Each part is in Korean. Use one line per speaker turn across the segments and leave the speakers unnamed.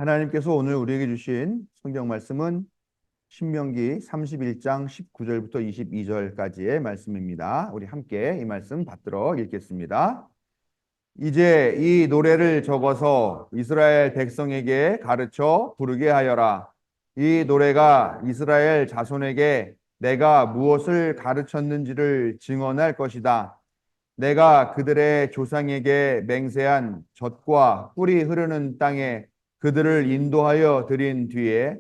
하나님께서 오늘 우리에게 주신 성경 말씀은 신명기 31장 19절부터 22절까지의 말씀입니다. 우리 함께 이 말씀 받들어 읽겠습니다. 이제 이 노래를 적어서 이스라엘 백성에게 가르쳐 부르게 하여라. 이 노래가 이스라엘 자손에게 내가 무엇을 가르쳤는지를 증언할 것이다. 내가 그들의 조상에게 맹세한 젖과 꿀이 흐르는 땅에 그들을 인도하여 들인 뒤에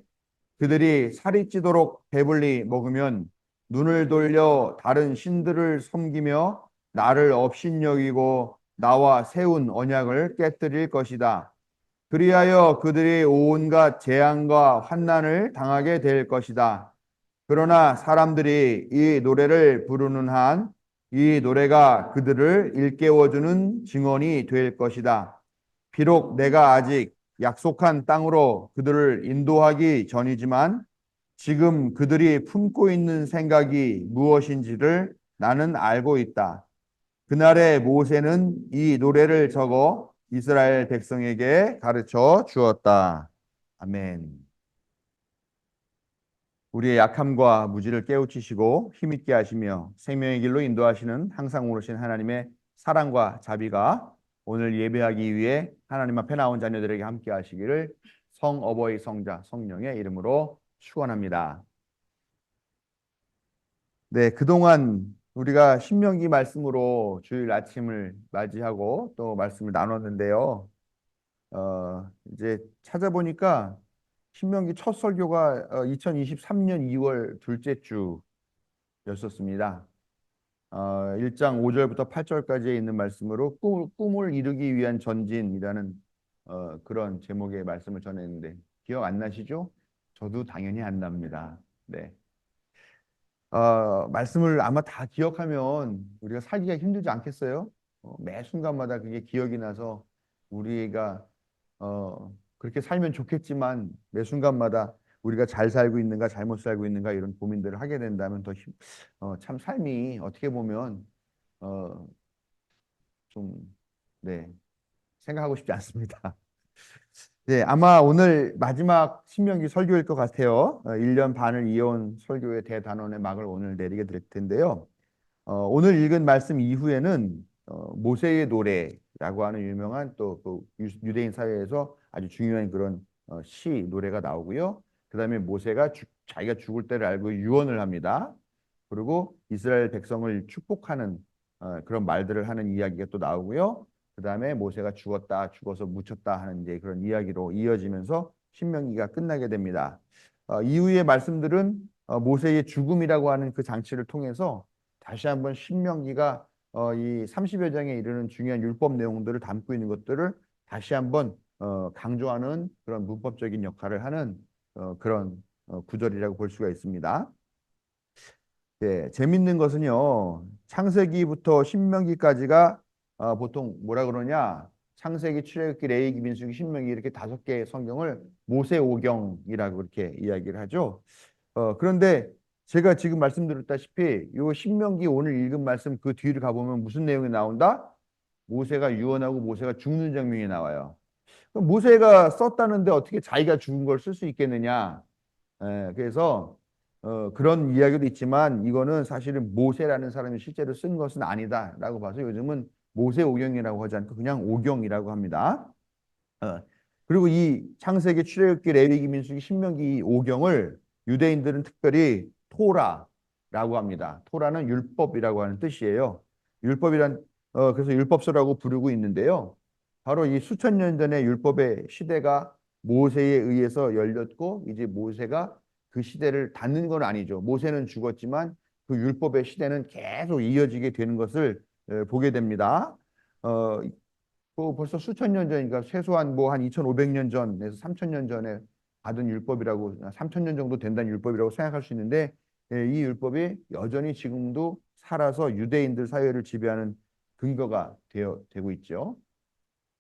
그들이 살이 찌도록 배불리 먹으면 눈을 돌려 다른 신들을 섬기며 나를 업신여기고 나와 세운 언약을 깨뜨릴 것이다. 그리하여 그들이 온갖 재앙과 환난을 당하게 될 것이다. 그러나 사람들이 이 노래를 부르는 한 이 노래가 그들을 일깨워주는 증언이 될 것이다. 비록 내가 아직 약속한 땅으로 그들을 인도하기 전이지만 지금 그들이 품고 있는 생각이 무엇인지를 나는 알고 있다. 그날에 모세는 이 노래를 적어 이스라엘 백성에게 가르쳐 주었다. 아멘. 우리의 약함과 무지를 깨우치시고 힘있게 하시며 생명의 길로 인도하시는 항상 오르신 하나님의 사랑과 자비가 오늘 예배하기 위해 하나님 앞에 나온 자녀들에게 함께 하시기를 성어버이 성자 성령의 이름으로 축원합니다. 네, 그동안 우리가 신명기 말씀으로 주일 아침을 맞이하고 또 말씀을 나눴는데요. 이제 찾아보니까 신명기 첫 설교가 2023년 2월 둘째 주였었습니다. 1장 5절부터 8절까지에 있는 말씀으로 꿈을 이루기 위한 전진이라는 그런 제목의 말씀을 전했는데 기억 안 나시죠? 저도 당연히 안 납니다. 네. 말씀을 아마 다 기억하면 우리가 살기가 힘들지 않겠어요? 매 순간마다 그게 기억이 나서 우리가 그렇게 살면 좋겠지만 매 순간마다 우리가 잘 살고 있는가 잘못 살고 있는가 이런 고민들을 하게 된다면 참 삶이 어떻게 보면 어, 좀 네, 생각하고 싶지 않습니다. 네, 아마 오늘 마지막 신명기 설교일 것 같아요. 1년 반을 이어온 설교의 대단원의 막을 오늘 내리게 될 텐데요. 오늘 읽은 말씀 이후에는 모세의 노래라고 하는 유명한 또그 유대인 사회에서 아주 중요한 그런 시 노래가 나오고요. 그다음에 모세가 자기가 죽을 때를 알고 유언을 합니다. 그리고 이스라엘 백성을 축복하는 그런 말들을 하는 이야기가 또 나오고요. 그다음에 모세가 죽어서 묻혔다 하는 이제 그런 이야기로 이어지면서 신명기가 끝나게 됩니다. 이후의 말씀들은 모세의 죽음이라고 하는 그 장치를 통해서 다시 한번 신명기가 이 30여 장에 이르는 중요한 율법 내용들을 담고 있는 것들을 다시 한번 강조하는 그런 문법적인 역할을 하는 그런 구절이라고 볼 수가 있습니다. 네, 재밌는 것은요. 창세기부터 신명기까지가 보통 뭐라 그러냐? 창세기, 출애굽기, 레위기, 민수기, 신명기 이렇게 5개의 성경을 모세오경이라고 그렇게 이야기를 하죠. 그런데 제가 지금 말씀드렸다시피 요 신명기 오늘 읽은 말씀 그 뒤를 가보면 무슨 내용이 나온다? 모세가 유언하고 모세가 죽는 장면이 나와요. 그럼 모세가 썼다는데 어떻게 자기가 죽은 걸 쓸 수 있겠느냐? 그래서 그런 이야기도 있지만 이거는 사실은 모세라는 사람이 실제로 쓴 것은 아니다라고 봐서 요즘은 모세오경이라고 하지 않고 그냥 오경이라고 합니다. 어, 그리고 이 창세기, 출애굽기, 레위기, 민수기, 신명기 이 오경을 유대인들은 특별히 토라라고 합니다. 토라는 율법이라고 하는 뜻이에요. 율법이란 그래서 율법서라고 부르고 있는데요. 바로 이 수천 년 전의 율법의 시대가 모세에 의해서 열렸고 이제 모세가 그 시대를 닫는 건 아니죠. 모세는 죽었지만 그 율법의 시대는 계속 이어지게 되는 것을 보게 됩니다. 어, 벌써 수천 년 전이니까 최소한 뭐 한 2,500년 전에서 3,000년 전에 받은 율법이라고 3,000년 정도 된다는 율법이라고 생각할 수 있는데 이 율법이 여전히 지금도 살아서 유대인들 사회를 지배하는 근거가 되고 있죠.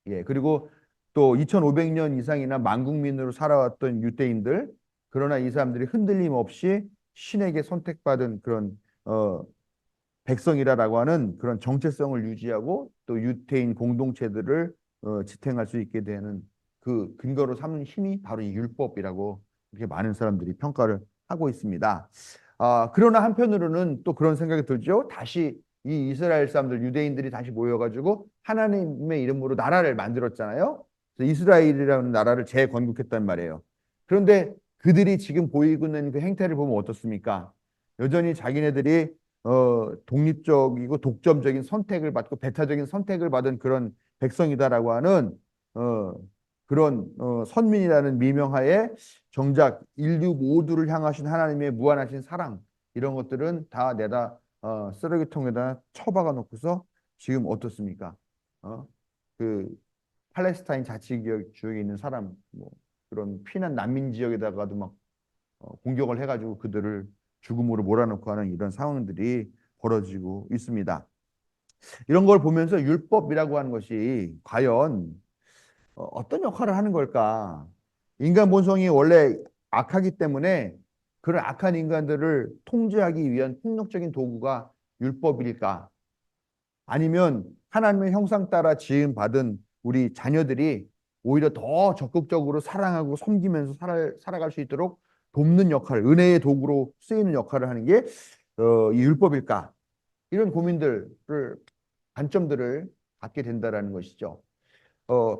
예, 그리고 또 2,500년 이상이나 만국민으로 살아왔던 유대인들 그러나 이 사람들이 흔들림 없이 신에게 선택받은 그런 백성이라고 하는 그런 정체성을 유지하고 또 유태인 공동체들을 지탱할 수 있게 되는 그 근거로 삼는 힘이 바로 이 율법이라고 이렇게 많은 사람들이 평가를 하고 있습니다. 그러나 한편으로는 또 그런 생각이 들죠. 다시 이 이스라엘 사람들, 유대인들이 다시 모여가지고 하나님의 이름으로 나라를 만들었잖아요. 그래서 이스라엘이라는 나라를 재건국했단 말이에요. 그런데 그들이 지금 보이고 있는 그 행태를 보면 어떻습니까? 여전히 자기네들이 독립적이고 독점적인 선택을 받고 배타적인 선택을 받은 그런 백성이다라고 하는 어, 그런 선민이라는 미명하에 정작 인류 모두를 향하신 하나님의 무한하신 사랑 이런 것들은 다 내다 쓰레기통에다 처박아 놓고서 지금 어떻습니까? 어? 그 팔레스타인 자치지역에 있는 사람 뭐 그런 피난 난민 지역에다가도 막 공격을 해가지고 그들을 죽음으로 몰아넣고 하는 이런 상황들이 벌어지고 있습니다. 이런 걸 보면서 율법이라고 하는 것이 과연 어떤 역할을 하는 걸까? 인간 본성이 원래 악하기 때문에 그런 악한 인간들을 통제하기 위한 폭력적인 도구가 율법일까? 아니면 하나님의 형상 따라 지음 받은 우리 자녀들이 오히려 더 적극적으로 사랑하고 섬기면서 살아갈 수 있도록 돕는 역할, 은혜의 도구로 쓰이는 역할을 하는 게 이 율법일까? 이런 고민들을 관점들을 갖게 된다라는 것이죠.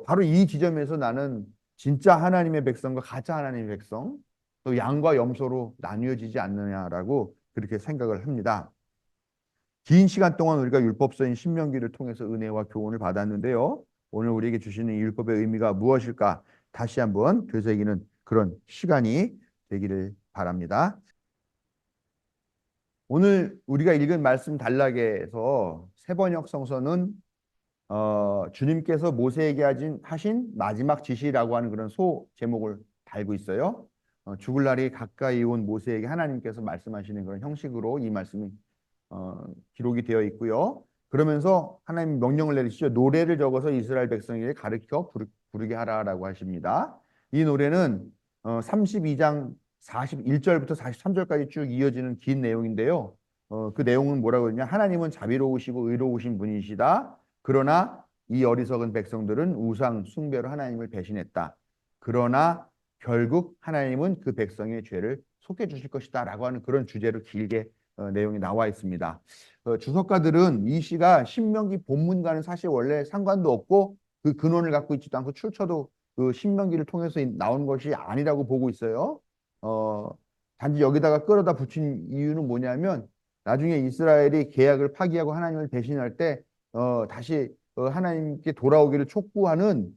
바로 이 지점에서 나는 진짜 하나님의 백성과 가짜 하나님의 백성, 또 양과 염소로 나뉘어지지 않느냐라고 그렇게 생각을 합니다. 긴 시간 동안 우리가 율법서인 신명기를 통해서 은혜와 교훈을 받았는데요. 오늘 우리에게 주시는 이 율법의 의미가 무엇일까? 다시 한번 되새기는 그런 시간이 되기를 바랍니다. 오늘 우리가 읽은 말씀 단락에서 세번역 성서는 주님께서 모세에게 하신 마지막 지시라고 하는 그런 소 제목을 달고 있어요. 죽을 날이 가까이 온 모세에게 하나님께서 말씀하시는 그런 형식으로 이 말씀이 기록이 되어 있고요. 그러면서 하나님 명령을 내리시죠. 노래를 적어서 이스라엘 백성에게 가르쳐 부르게 하라라고 하십니다. 이 노래는 32장 41절부터 43절까지 쭉 이어지는 긴 내용인데요. 그 내용은 뭐라고 하냐? 하나님은 자비로우시고 의로우신 분이시다. 그러나 이 어리석은 백성들은 우상 숭배로 하나님을 배신했다. 그러나 결국 하나님은 그 백성의 죄를 속해 주실 것이다라고 하는 그런 주제로 길게 내용이 나와 있습니다. 주석가들은 이 시가 신명기 본문과는 사실 원래 상관도 없고 그 근원을 갖고 있지도 않고 출처도 그 신명기를 통해서 나온 것이 아니라고 보고 있어요. 어, 단지 여기다가 끌어다 붙인 이유는 뭐냐면 나중에 이스라엘이 계약을 파기하고 하나님을 배신할 때 다시 하나님께 돌아오기를 촉구하는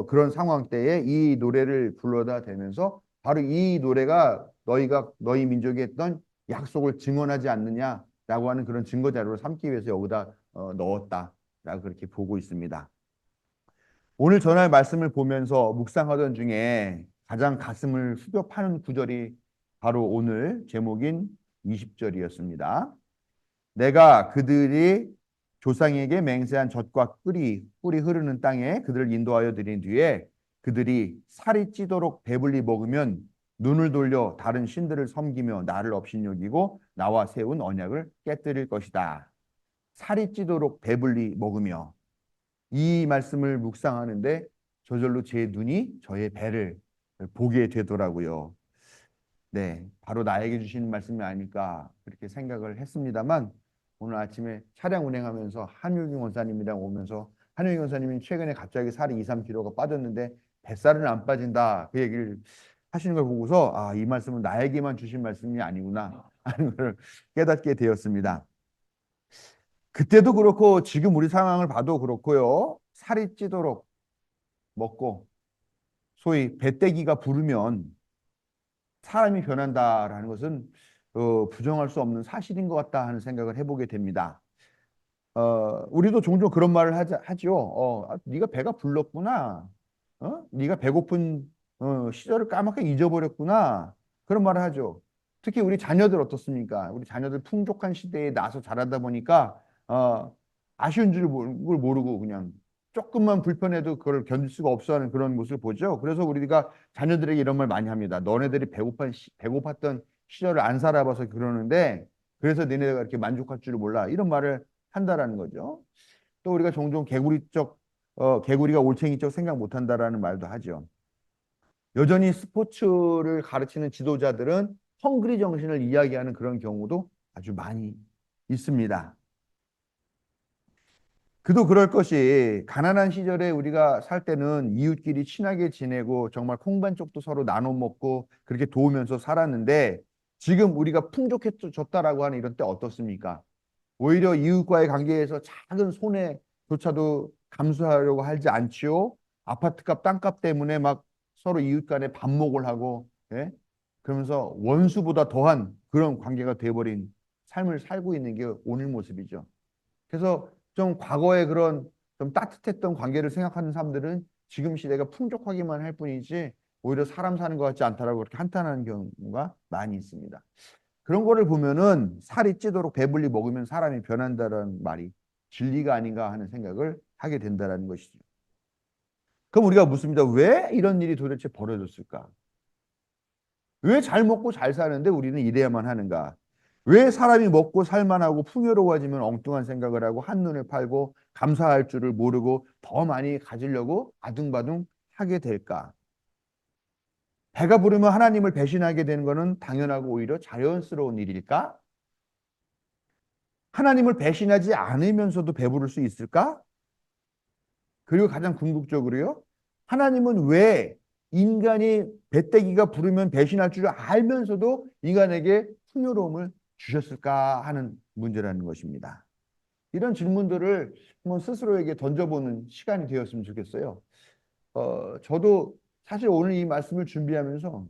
그런 상황 때에 이 노래를 불러다 대면서 바로 이 노래가 너희 민족이 했던 약속을 증언하지 않느냐라고 하는 그런 증거 자료를 삼기 위해서 여기다 넣었다라고 그렇게 보고 있습니다. 오늘 전할 말씀을 보면서 묵상하던 중에 가장 가슴을 후벼 파는 구절이 바로 오늘 제목인 20절이었습니다. 내가 그들이 조상에게 맹세한 젖과 꿀이 흐르는 땅에 그들을 인도하여 드린 뒤에 그들이 살이 찌도록 배불리 먹으면 눈을 돌려 다른 신들을 섬기며 나를 업신여기고 나와 세운 언약을 깨뜨릴 것이다. 살이 찌도록 배불리 먹으며 이 말씀을 묵상하는데 저절로 제 눈이 저의 배를 보게 되더라고요. 네, 바로 나에게 주시는 말씀이 아닐까 그렇게 생각을 했습니다만 오늘 아침에 차량 운행하면서 한율경 원사님이랑 오면서 한율경 원사님이 최근에 갑자기 살이 2, 3kg가 빠졌는데 뱃살은 안 빠진다 그 얘기를 하시는 걸 보고서 이 말씀은 나에게만 주신 말씀이 아니구나 하는 걸 깨닫게 되었습니다. 그때도 그렇고 지금 우리 상황을 봐도 그렇고요. 살이 찌도록 먹고 소위 배때기가 부르면 사람이 변한다라는 것은 부정할 수 없는 사실인 것 같다 하는 생각을 해보게 됩니다. 우리도 종종 그런 말을 하죠. 네가 배가 불렀구나. 네가 배고픈 시절을 까맣게 잊어버렸구나. 그런 말을 하죠. 특히 우리 자녀들 어떻습니까? 우리 자녀들 풍족한 시대에 나서 자라다 보니까 아쉬운 줄 모르고 그냥 조금만 불편해도 그걸 견딜 수가 없어하는 그런 모습을 보죠. 그래서 우리가 자녀들에게 이런 말 많이 합니다. 너네들이 배고팠던 시절을 안 살아봐서 그러는데 그래서 너네가 이렇게 만족할 줄을 몰라. 이런 말을 한다라는 거죠. 또 우리가 종종 개구리적 개구리가 올챙이쪽 생각 못한다라는 말도 하죠. 여전히 스포츠를 가르치는 지도자들은 헝그리 정신을 이야기하는 그런 경우도 아주 많이 있습니다. 그도 그럴 것이 가난한 시절에 우리가 살 때는 이웃끼리 친하게 지내고 정말 콩반쪽도 서로 나눠 먹고 그렇게 도우면서 살았는데 지금 우리가 풍족해졌다라고 하는 이런 때 어떻습니까? 오히려 이웃과의 관계에서 작은 손해조차도 감수하려고 하지 않지요. 아파트값, 땅값 때문에 막 서로 이웃 간에 반목을 하고, 예? 그러면서 원수보다 더한 그런 관계가 돼버린 삶을 살고 있는 게 오늘 모습이죠. 그래서 좀 과거의 그런 좀 따뜻했던 관계를 생각하는 사람들은 지금 시대가 풍족하기만 할 뿐이지 오히려 사람 사는 것 같지 않다라고 그렇게 한탄하는 경우가 많이 있습니다. 그런 거를 보면은 살이 찌도록 배불리 먹으면 사람이 변한다는 말이 진리가 아닌가 하는 생각을 하게 된다는 것이죠. 그럼 우리가 묻습니다. 왜 이런 일이 도대체 벌어졌을까? 왜 잘 먹고 잘 사는데 우리는 이래야만 하는가? 왜 사람이 먹고 살만하고 풍요로워지면 엉뚱한 생각을 하고 한눈을 팔고 감사할 줄을 모르고 더 많이 가지려고 아둥바둥 하게 될까? 배가 부르면 하나님을 배신하게 되는 것은 당연하고 오히려 자연스러운 일일까? 하나님을 배신하지 않으면서도 배부를 수 있을까? 그리고 가장 궁극적으로요. 하나님은 왜 인간이 배때기가 부르면 배신할 줄 알면서도 인간에게 풍요로움을 주셨을까 하는 문제라는 것입니다. 이런 질문들을 한번 스스로에게 던져보는 시간이 되었으면 좋겠어요. 저도 사실 오늘 이 말씀을 준비하면서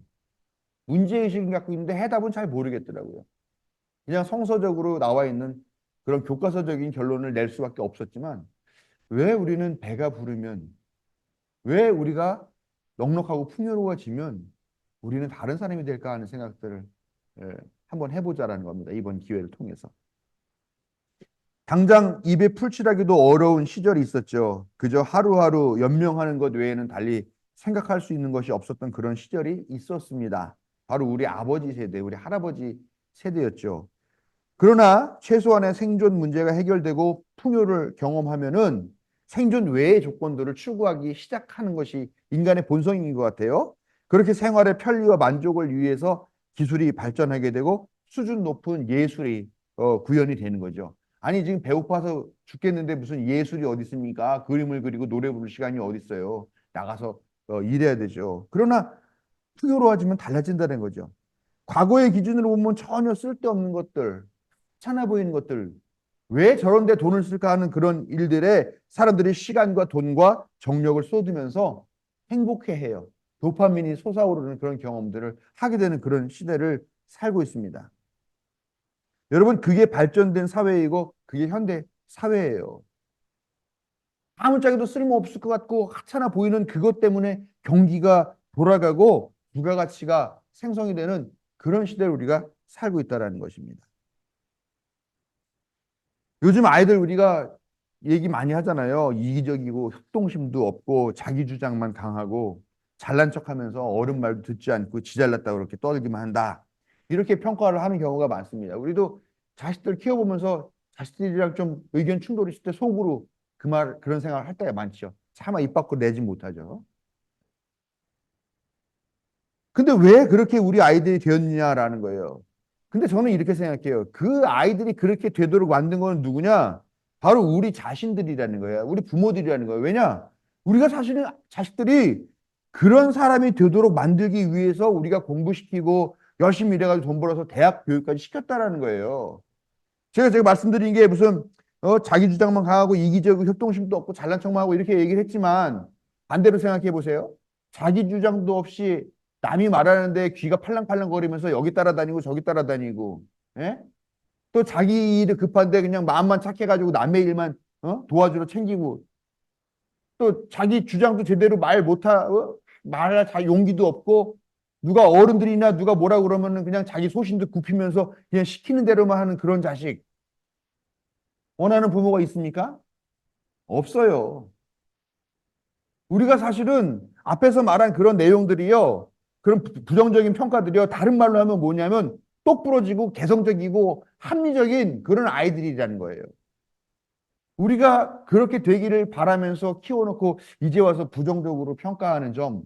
문제의식을 갖고 있는데 해답은 잘 모르겠더라고요. 그냥 성서적으로 나와 있는 그런 교과서적인 결론을 낼 수밖에 없었지만 왜 우리는 배가 부르면 왜 우리가 넉넉하고 풍요로워지면 우리는 다른 사람이 될까 하는 생각들을 한번 해보자라는 겁니다. 이번 기회를 통해서. 당장 입에 풀칠하기도 어려운 시절이 있었죠. 그저 하루하루 연명하는 것 외에는 달리 생각할 수 있는 것이 없었던 그런 시절이 있었습니다. 바로 우리 아버지 세대, 우리 할아버지 세대였죠. 그러나 최소한의 생존 문제가 해결되고 풍요를 경험하면은 생존 외의 조건들을 추구하기 시작하는 것이 인간의 본성인 것 같아요. 그렇게 생활의 편리와 만족을 위해서 기술이 발전하게 되고 수준 높은 예술이 구현이 되는 거죠. 아니 지금 배고파서 죽겠는데 무슨 예술이 어디 있습니까? 그림을 그리고 노래 부를 시간이 어디 있어요? 나가서 일해야 되죠. 그러나 풍요로워지면 달라진다는 거죠. 과거의 기준으로 보면 전혀 쓸데없는 것들, 귀찮아 보이는 것들, 왜 저런 데 돈을 쓸까 하는 그런 일들에 사람들이 시간과 돈과 정력을 쏟으면서 행복해해요. 도파민이 솟아오르는 그런 경험들을 하게 되는 그런 시대를 살고 있습니다. 여러분, 그게 발전된 사회이고 그게 현대 사회예요. 아무짝에도 쓸모없을 것 같고 하찮아 보이는 그것 때문에 경기가 돌아가고 부가가치가 생성이 되는 그런 시대를 우리가 살고 있다는 것입니다. 요즘 아이들 우리가 얘기 많이 하잖아요. 이기적이고 협동심도 없고 자기 주장만 강하고 잘난 척하면서 어른 말도 듣지 않고 지 잘났다고 그렇게 떠들기만 한다. 이렇게 평가를 하는 경우가 많습니다. 우리도 자식들 키워보면서 자식들이랑 좀 의견 충돌이 있을 때 속으로 그런 생각을 할 때가 많죠. 차마 입 밖으로 내지 못하죠. 근데 왜 그렇게 우리 아이들이 되었느냐라는 거예요. 근데 저는 이렇게 생각해요. 그 아이들이 그렇게 되도록 만든 건 누구냐? 바로 우리 자신들이라는 거예요. 우리 부모들이라는 거예요. 왜냐? 우리가 사실은 자식들이 그런 사람이 되도록 만들기 위해서 우리가 공부시키고 열심히 일해가지고 돈 벌어서 대학 교육까지 시켰다라는 거예요. 제가 말씀드린 게 무슨 자기 주장만 강하고 이기적이고 협동심도 없고 잘난 척만 하고 이렇게 얘기를 했지만 반대로 생각해 보세요. 자기 주장도 없이 남이 말하는데 귀가 팔랑팔랑 거리면서 여기 따라다니고 저기 따라다니고, 예? 또 자기 일이 급한데 그냥 마음만 착해가지고 남의 일만 도와주러 챙기고, 또 자기 주장도 제대로 말 못하, 말할 용기도 없고, 누가 어른들이나 누가 뭐라 그러면은 그냥 자기 소신도 굽히면서 그냥 시키는 대로만 하는 그런 자식. 원하는 부모가 있습니까? 없어요. 우리가 사실은 앞에서 말한 그런 내용들이요. 그런 부정적인 평가들이요. 다른 말로 하면 뭐냐면 똑부러지고 개성적이고 합리적인 그런 아이들이라는 거예요. 우리가 그렇게 되기를 바라면서 키워놓고 이제 와서 부정적으로 평가하는 점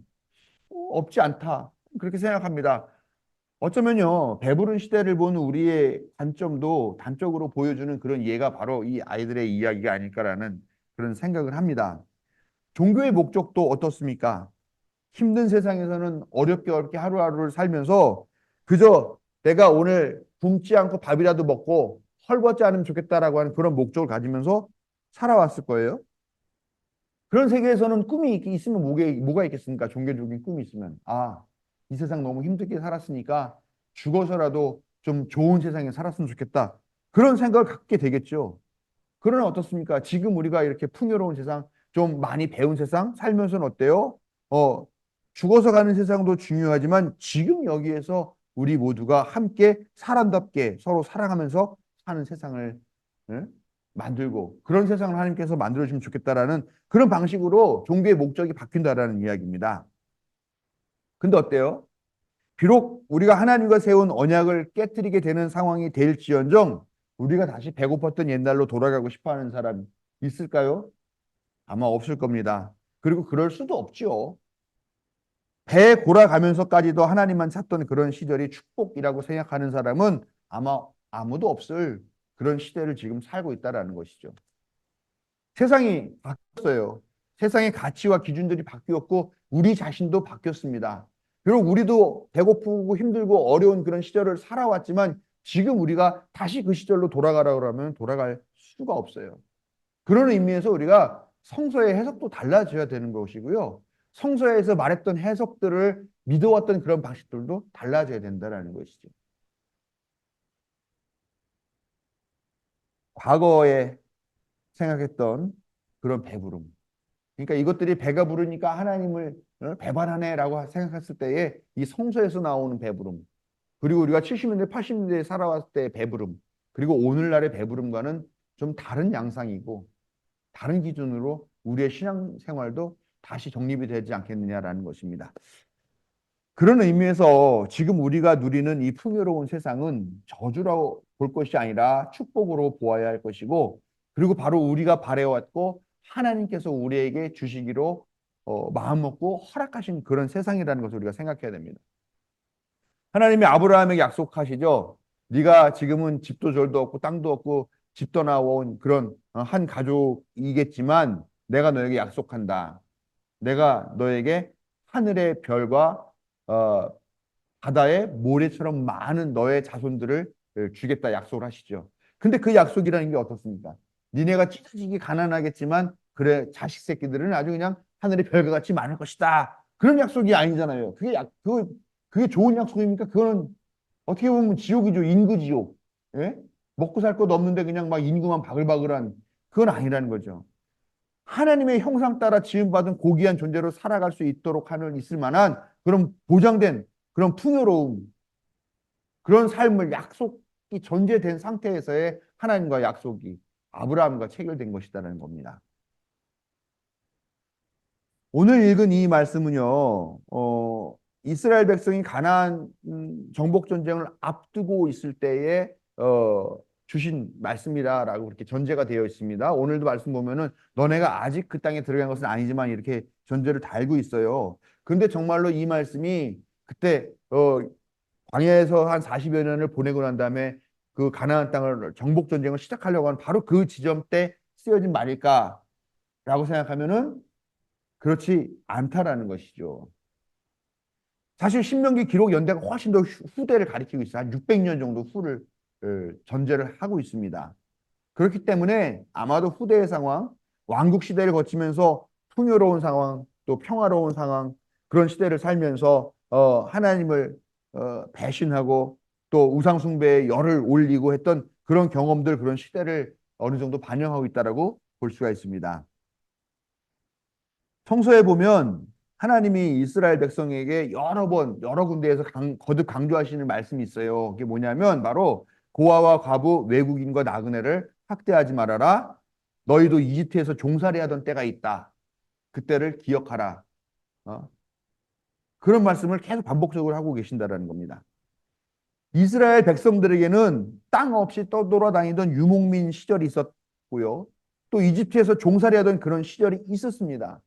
없지 않다. 그렇게 생각합니다. 어쩌면요, 배부른 시대를 본 우리의 관점도 단적으로 보여주는 그런 예가 바로 이 아이들의 이야기가 아닐까라는 그런 생각을 합니다. 종교의 목적도 어떻습니까? 힘든 세상에서는 어렵게 어렵게 하루하루를 살면서 그저 내가 오늘 굶지 않고 밥이라도 먹고 헐벗지 않으면 좋겠다라고 하는 그런 목적을 가지면서 살아왔을 거예요. 그런 세계에서는 꿈이 있으면 뭐가 있겠습니까? 종교적인 꿈이 있으면. 아, 이 세상 너무 힘들게 살았으니까 죽어서라도 좀 좋은 세상에 살았으면 좋겠다. 그런 생각을 갖게 되겠죠. 그러나 어떻습니까? 지금 우리가 이렇게 풍요로운 세상, 좀 많이 배운 세상 살면서는 어때요? 어, 죽어서 가는 세상도 중요하지만 지금 여기에서 우리 모두가 함께 사람답게 서로 사랑하면서 사는 세상을 예? 만들고 그런 세상을 하나님께서 만들어주면 좋겠다라는 그런 방식으로 종교의 목적이 바뀐다라는 이야기입니다. 근데 어때요? 비록 우리가 하나님과 세운 언약을 깨뜨리게 되는 상황이 될지언정 우리가 다시 배고팠던 옛날로 돌아가고 싶어하는 사람 있을까요? 아마 없을 겁니다. 그리고 그럴 수도 없지요. 배 골아가면서까지도 하나님만 찾던 그런 시절이 축복이라고 생각하는 사람은 아마 아무도 없을 그런 시대를 지금 살고 있다라는 것이죠. 세상이 바뀌었어요. 세상의 가치와 기준들이 바뀌었고 우리 자신도 바뀌었습니다. 비록 우리도 배고프고 힘들고 어려운 그런 시절을 살아왔지만 지금 우리가 다시 그 시절로 돌아가라고 하면 돌아갈 수가 없어요. 그런 의미에서 우리가 성서의 해석도 달라져야 되는 것이고요. 성서에서 말했던 해석들을 믿어왔던 그런 방식들도 달라져야 된다는 것이죠. 과거에 생각했던 그런 배부름. 그러니까 이것들이 배가 부르니까 하나님을 배반하네라고 생각했을 때에 이 성서에서 나오는 배부름, 그리고 우리가 70년대, 80년대에 살아왔을 때의 배부름, 그리고 오늘날의 배부름과는 좀 다른 양상이고 다른 기준으로 우리의 신앙생활도 다시 정립이 되지 않겠느냐라는 것입니다. 그런 의미에서 지금 우리가 누리는 이 풍요로운 세상은 저주로 볼 것이 아니라 축복으로 보아야 할 것이고, 그리고 바로 우리가 바래왔고 하나님께서 우리에게 주시기로 마음 먹고 허락하신 그런 세상이라는 것을 우리가 생각해야 됩니다. 하나님이 아브라함에게 약속하시죠. 네가 지금은 집도 절도 없고 땅도 없고 집 떠나온 그런 한 가족이겠지만 내가 너에게 약속한다. 내가 너에게 하늘의 별과 어, 바다의 모래처럼 많은 너의 자손들을 주겠다 약속을 하시죠. 근데 그 약속이라는 게 어떻습니까? 니네가 찢어지게 가난하겠지만 그래 자식 새끼들은 아주 그냥 하늘의 별과 같이 많을 것이다. 그런 약속이 아니잖아요. 그게 좋은 약속입니까? 그거는 어떻게 보면 지옥이죠. 인구지옥. 예? 먹고 살 것 없는데 그냥 막 인구만 바글바글한 그건 아니라는 거죠. 하나님의 형상 따라 지음받은 고귀한 존재로 살아갈 수 있도록 하는 있을 만한 그런 보장된 그런 풍요로움, 그런 삶을 약속이 전제된 상태에서의 하나님과 약속이 아브라함과 체결된 것이다라는 겁니다. 오늘 읽은 이 말씀은요, 이스라엘 백성이 가나안 정복 전쟁을 앞두고 있을 때에 주신 말씀이다라고 그렇게 전제가 되어 있습니다. 오늘도 말씀 보면은 너네가 아직 그 땅에 들어간 것은 아니지만 이렇게 전제를 달고 있어요. 근데 정말로 이 말씀이 그때 광야에서 한 40여 년을 보내고 난 다음에 그 가나안 땅을 정복 전쟁을 시작하려고 하는 바로 그 지점 때 쓰여진 말일까라고 생각하면은 그렇지 않다라는 것이죠. 사실 신명기 기록 연대가 훨씬 더 후대를 가리키고 있어요. 한 600년 정도 후를 전제를 하고 있습니다. 그렇기 때문에 아마도 후대의 상황, 왕국 시대를 거치면서 풍요로운 상황, 또 평화로운 상황, 그런 시대를 살면서 하나님을 배신하고 또 우상 숭배에 열을 올리고 했던 그런 경험들, 그런 시대를 어느 정도 반영하고 있다라고 볼 수가 있습니다. 성서에 보면 하나님이 이스라엘 백성에게 여러 번 여러 군데에서 거듭 강조하시는 말씀이 있어요. 그게 뭐냐면 바로 고아와 과부 외국인과 나그네를 학대하지 말아라. 너희도 이집트에서 종살이 하던 때가 있다. 그때를 기억하라. 어? 그런 말씀을 계속 반복적으로 하고 계신다라는 겁니다. 이스라엘 백성들에게는 땅 없이 떠돌아다니던 유목민 시절이 있었고요. 또 이집트에서 종살이 하던 그런 시절이 있었습니다.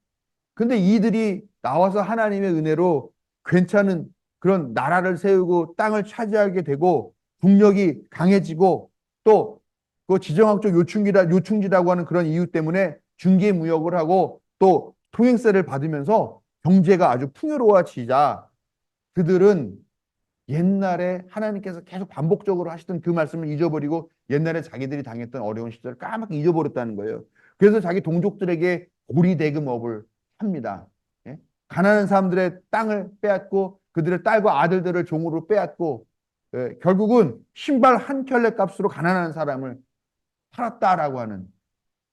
근데 이들이 나와서 하나님의 은혜로 괜찮은 그런 나라를 세우고 땅을 차지하게 되고 국력이 강해지고 또 그 지정학적 요충지라고 하는 그런 이유 때문에 중개 무역을 하고 또 통행세를 받으면서 경제가 아주 풍요로워지자 그들은 옛날에 하나님께서 계속 반복적으로 하시던 그 말씀을 잊어버리고 옛날에 자기들이 당했던 어려운 시절을 까맣게 잊어버렸다는 거예요. 그래서 자기 동족들에게 고리대금업을 합니다. 예? 가난한 사람들의 땅을 빼앗고 그들의 딸과 아들들을 종으로 빼앗고 결국은 신발 한 켤레 값으로 가난한 사람을 팔았다라고 하는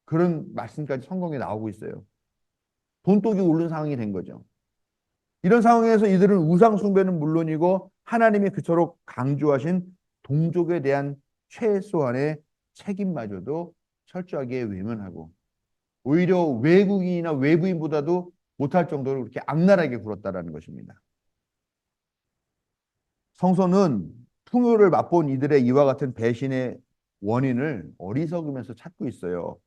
그런 말씀까지 성경에 나오고 있어요. 돈독이 오른 상황이 된 거죠. 이런 상황에서 이들은 우상 숭배는 물론이고 하나님이 그토록 강조하신 동족에 대한 최소한의 책임마저도 철저하게 외면하고 오히려 외국인이나 외부인보다도 못할 정도로 그렇게 악랄하게 굴었다라는 것입니다. 성서는 풍요를 맛본 이들의 이와 같은 배신의 원인을 어리석으면서 찾고 있어요.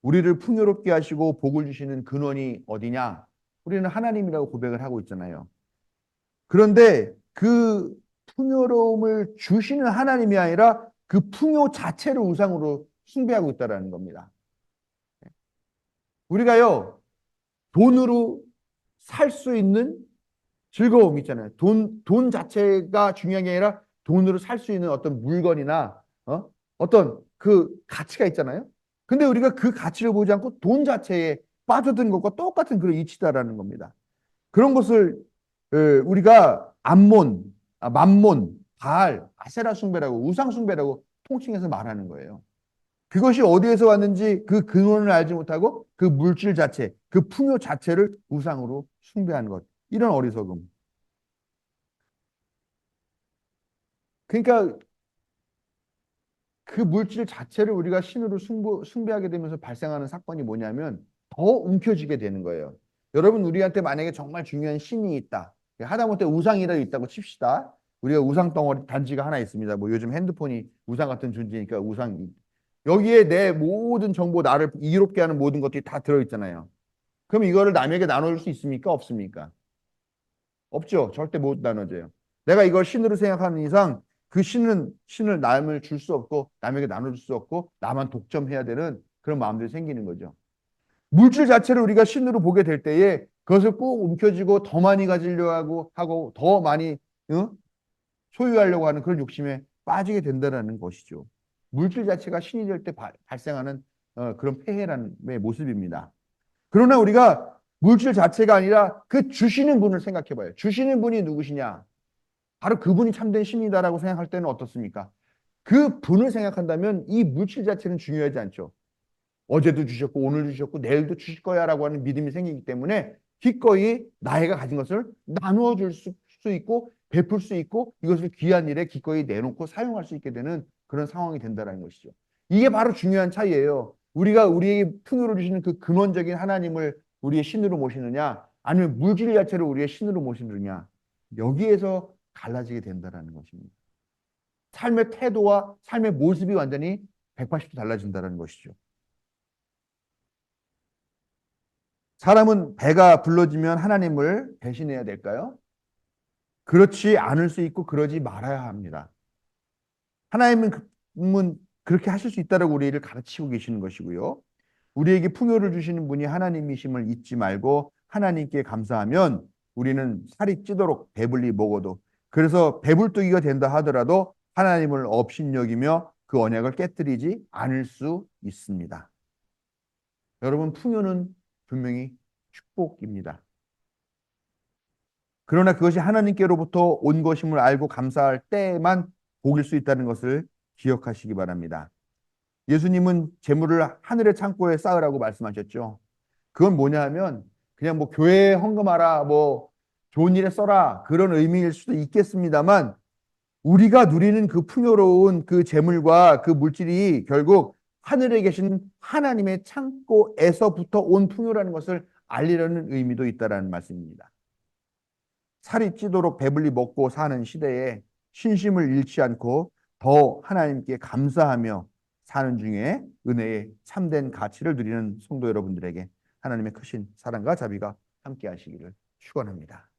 우리를 풍요롭게 하시고 복을 주시는 근원이 어디냐? 우리는 하나님이라고 고백을 하고 있잖아요. 그런데 그 풍요로움을 주시는 하나님이 아니라 그 풍요 자체를 우상으로 숭배하고 있다는 겁니다. 우리가요, 돈으로 살 수 있는 즐거움 있잖아요. 돈 자체가 중요한 게 아니라 돈으로 살 수 있는 어떤 물건이나, 어떤 그 가치가 있잖아요. 근데 우리가 그 가치를 보지 않고 돈 자체에 빠져드는 것과 똑같은 그런 이치다라는 겁니다. 그런 것을 우리가 맘몬, 바알, 아세라 숭배라고 우상 숭배라고 통칭해서 말하는 거예요. 그것이 어디에서 왔는지 그 근원을 알지 못하고 그 물질 자체, 그 풍요 자체를 우상으로 숭배하는 것. 이런 어리석음. 그러니까 그 물질 자체를 우리가 신으로 숭배하게 되면서 발생하는 사건이 뭐냐면 더 움켜쥐게 되는 거예요. 여러분, 우리한테 만약에 정말 중요한 신이 있다. 하다못해 우상이라도 있다고 칩시다. 우리가 우상 덩어리 단지가 하나 있습니다. 뭐 요즘 핸드폰이 우상 같은 존재니까 우상. 여기에 내 모든 정보, 나를 이롭게 하는 모든 것들이 다 들어있잖아요. 그럼 이거를 남에게 나눠줄 수 있습니까? 없습니까? 없죠. 절대 못 나눠줘요. 내가 이걸 신으로 생각하는 이상 그 신을 남을 줄 수 없고 남에게 나눠줄 수 없고 나만 독점해야 되는 그런 마음들이 생기는 거죠. 물질 자체를 우리가 신으로 보게 될 때에 그것을 꼭 움켜쥐고 더 많이 가지려고 하고 더 많이 응? 소유하려고 하는 그런 욕심에 빠지게 된다는 것이죠. 물질 자체가 신이 될 때 발생하는 그런 폐해라는 모습입니다. 그러나 우리가 물질 자체가 아니라 그 주시는 분을 생각해 봐요. 주시는 분이 누구시냐? 바로 그분이 참된 신이다라고 생각할 때는 어떻습니까? 그 분을 생각한다면 이 물질 자체는 중요하지 않죠. 어제도 주셨고 오늘도 주셨고 내일도 주실 거야라고 하는 믿음이 생기기 때문에 기꺼이 나이가 가진 것을 나누어 줄 수 있고 베풀 수 있고 이것을 귀한 일에 기꺼이 내놓고 사용할 수 있게 되는 그런 상황이 된다는 것이죠. 이게 바로 중요한 차이예요. 우리가 우리에게 풍요를 주시는 그 근원적인 하나님을 우리의 신으로 모시느냐 아니면 물질 자체를 우리의 신으로 모시느냐 여기에서 갈라지게 된다는 것입니다. 삶의 태도와 삶의 모습이 완전히 180도 달라진다는 것이죠. 사람은 배가 불러지면 하나님을 배신해야 될까요? 그렇지 않을 수 있고 그러지 말아야 합니다. 하나님은 그렇게 하실 수 있다라고 우리를 가르치고 계시는 것이고요. 우리에게 풍요를 주시는 분이 하나님이심을 잊지 말고 하나님께 감사하면 우리는 살이 찌도록 배불리 먹어도 그래서 배불뚝이가 된다 하더라도 하나님을 업신여기며 그 언약을 깨뜨리지 않을 수 있습니다. 여러분, 풍요는 분명히 축복입니다. 그러나 그것이 하나님께로부터 온 것임을 알고 감사할 때에만 복일 수 있다는 것을 기억하시기 바랍니다. 예수님은 재물을 하늘의 창고에 쌓으라고 말씀하셨죠. 그건 뭐냐 하면 그냥 뭐 교회에 헌금하라, 뭐 좋은 일에 써라 그런 의미일 수도 있겠습니다만 우리가 누리는 그 풍요로운 그 재물과 그 물질이 결국 하늘에 계신 하나님의 창고에서부터 온 풍요라는 것을 알리려는 의미도 있다라는 말씀입니다. 살이 찌도록 배불리 먹고 사는 시대에 신심을 잃지 않고 더 하나님께 감사하며 사는 중에 은혜의 참된 가치를 누리는 성도 여러분들에게 하나님의 크신 사랑과 자비가 함께 하시기를 축원합니다.